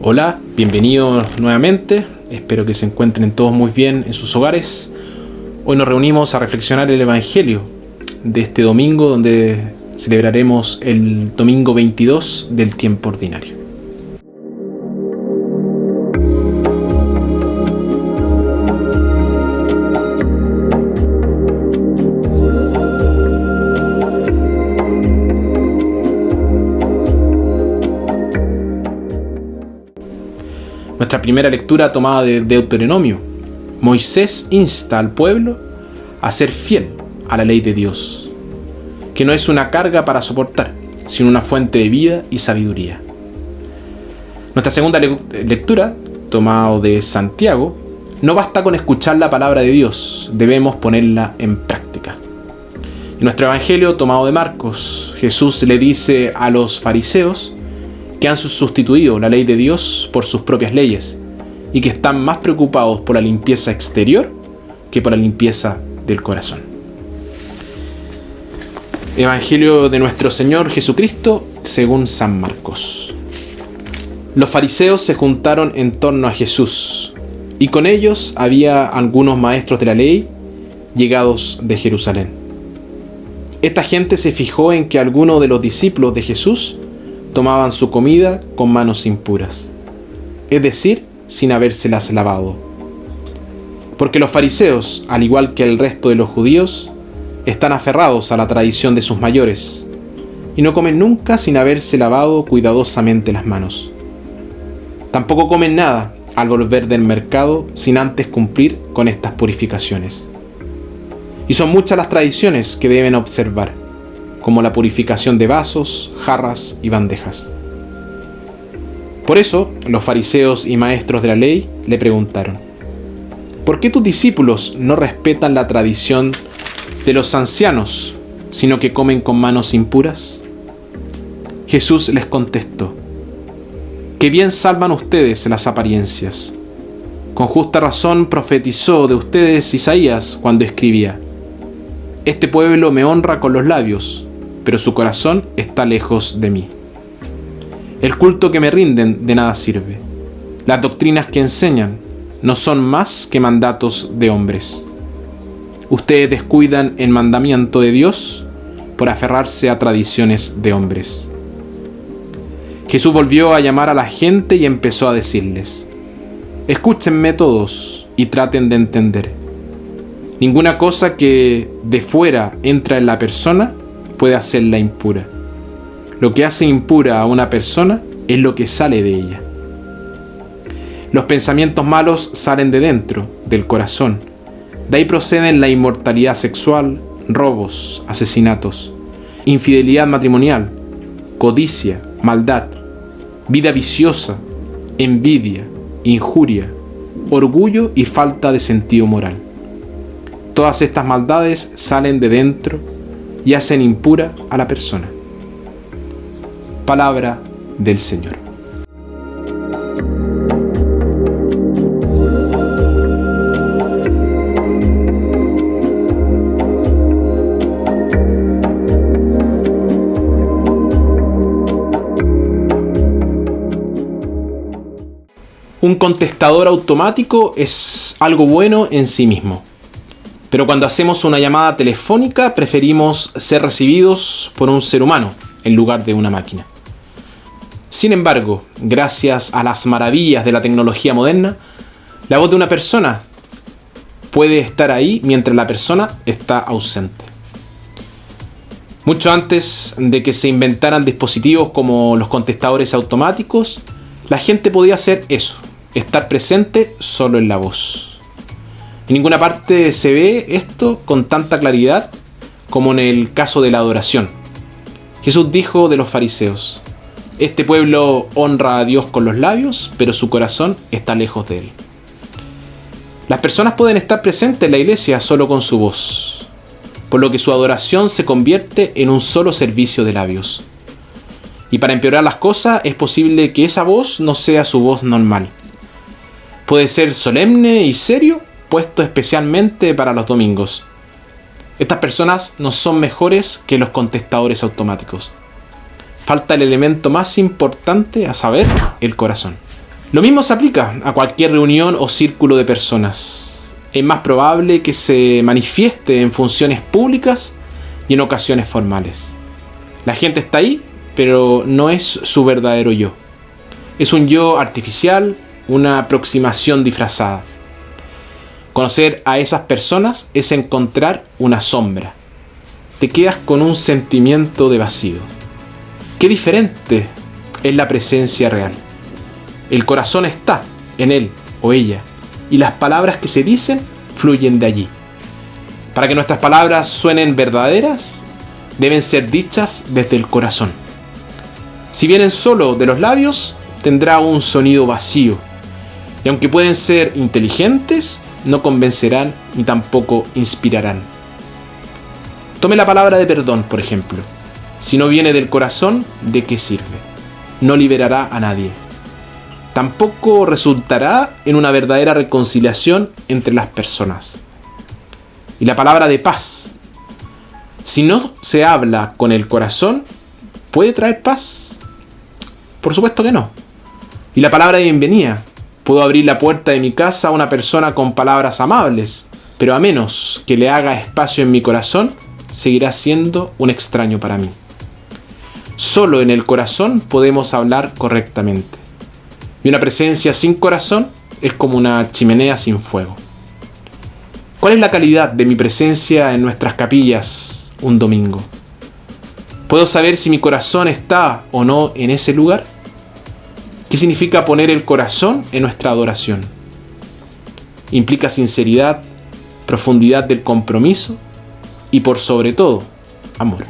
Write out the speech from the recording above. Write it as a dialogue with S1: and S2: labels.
S1: Hola, bienvenidos nuevamente. Espero que se encuentren todos muy bien en sus hogares. Hoy nos reunimos a reflexionar el Evangelio de este domingo, donde celebraremos el domingo 22 del tiempo ordinario. Nuestra primera lectura tomada de Deuteronomio. Moisés insta al pueblo a ser fiel a la ley de Dios, que no es una carga para soportar, sino una fuente de vida y sabiduría. Nuestra segunda lectura, tomada de Santiago, no basta con escuchar la palabra de Dios, debemos ponerla en práctica. En nuestro Evangelio, tomado de Marcos, Jesús le dice a los fariseos que han sustituido la ley de Dios por sus propias leyes y que están más preocupados por la limpieza exterior que por la limpieza del corazón. Evangelio de nuestro Señor Jesucristo según San Marcos. Los fariseos se juntaron en torno a Jesús, y con ellos había algunos maestros de la ley llegados de Jerusalén. Esta gente se fijó en que algunos de los discípulos de Jesús tomaban su comida con manos impuras, es decir, sin habérselas lavado. Porque los fariseos, al igual que el resto de los judíos, están aferrados a la tradición de sus mayores, y no comen nunca sin haberse lavado cuidadosamente las manos. Tampoco comen nada al volver del mercado sin antes cumplir con estas purificaciones. Y son muchas las tradiciones que deben observar, como la purificación de vasos, jarras y bandejas. Por eso, los fariseos y maestros de la ley le preguntaron: ¿por qué tus discípulos no respetan la tradición de los ancianos, sino que comen con manos impuras? Jesús les contestó: «Qué bien salvan ustedes las apariencias. Con justa razón profetizó de ustedes Isaías cuando escribía: Este pueblo me honra con los labios, pero su corazón está lejos de mí. El culto que me rinden de nada sirve. Las doctrinas que enseñan no son más que mandatos de hombres. Ustedes descuidan el mandamiento de Dios por aferrarse a tradiciones de hombres». Jesús volvió a llamar a la gente y empezó a decirles: «Escúchenme todos y traten de entender. Ninguna cosa que de fuera entra en la persona puede hacerla impura. Lo que hace impura a una persona es lo que sale de ella. Los pensamientos malos salen de dentro, del corazón. De ahí proceden la inmoralidad sexual, robos, asesinatos, infidelidad matrimonial, codicia, maldad, vida viciosa, envidia, injuria, orgullo y falta de sentido moral. Todas estas maldades salen de dentro y hacen impura a la persona». Palabra del Señor. Un contestador automático es algo bueno en sí mismo. Pero cuando hacemos una llamada telefónica, preferimos ser recibidos por un ser humano en lugar de una máquina. Sin embargo, gracias a las maravillas de la tecnología moderna, la voz de una persona puede estar ahí mientras la persona está ausente. Mucho antes de que se inventaran dispositivos como los contestadores automáticos, la gente podía hacer eso, estar presente solo en la voz. En ninguna parte se ve esto con tanta claridad como en el caso de la adoración. Jesús dijo de los fariseos: «Este pueblo honra a Dios con los labios, pero su corazón está lejos de él». Las personas pueden estar presentes en la iglesia solo con su voz, por lo que su adoración se convierte en un solo servicio de labios. Y para empeorar las cosas, es posible que esa voz no sea su voz normal. Puede ser solemne y serio, puesto especialmente para los domingos. Estas personas no son mejores que los contestadores automáticos. Falta el elemento más importante, a saber, el corazón. Lo mismo se aplica a cualquier reunión o círculo de personas. Es más probable que se manifieste en funciones públicas y en ocasiones formales. La gente está ahí, pero no es su verdadero yo. Es un yo artificial, una aproximación disfrazada. Conocer a esas personas es encontrar una sombra. Te quedas con un sentimiento de vacío. Qué diferente es la presencia real. El corazón está en él o ella, y las palabras que se dicen fluyen de allí. Para que nuestras palabras suenen verdaderas, deben ser dichas desde el corazón. Si vienen solo de los labios, tendrá un sonido vacío, y aunque pueden ser inteligentes, no convencerán ni tampoco inspirarán. Tome la palabra de perdón, por ejemplo. Si no viene del corazón, ¿de qué sirve? No liberará a nadie. Tampoco resultará en una verdadera reconciliación entre las personas. Y la palabra de paz, si no se habla con el corazón, ¿puede traer paz? Por supuesto que no. Y la palabra de bienvenida, puedo abrir la puerta de mi casa a una persona con palabras amables, pero a menos que le haga espacio en mi corazón, seguirá siendo un extraño para mí. Solo en el corazón podemos hablar correctamente. Y una presencia sin corazón es como una chimenea sin fuego. ¿Cuál es la calidad de mi presencia en nuestras capillas un domingo? ¿Puedo saber si mi corazón está o no en ese lugar? ¿Qué significa poner el corazón en nuestra adoración? Implica sinceridad, profundidad del compromiso y por sobre todo, amor.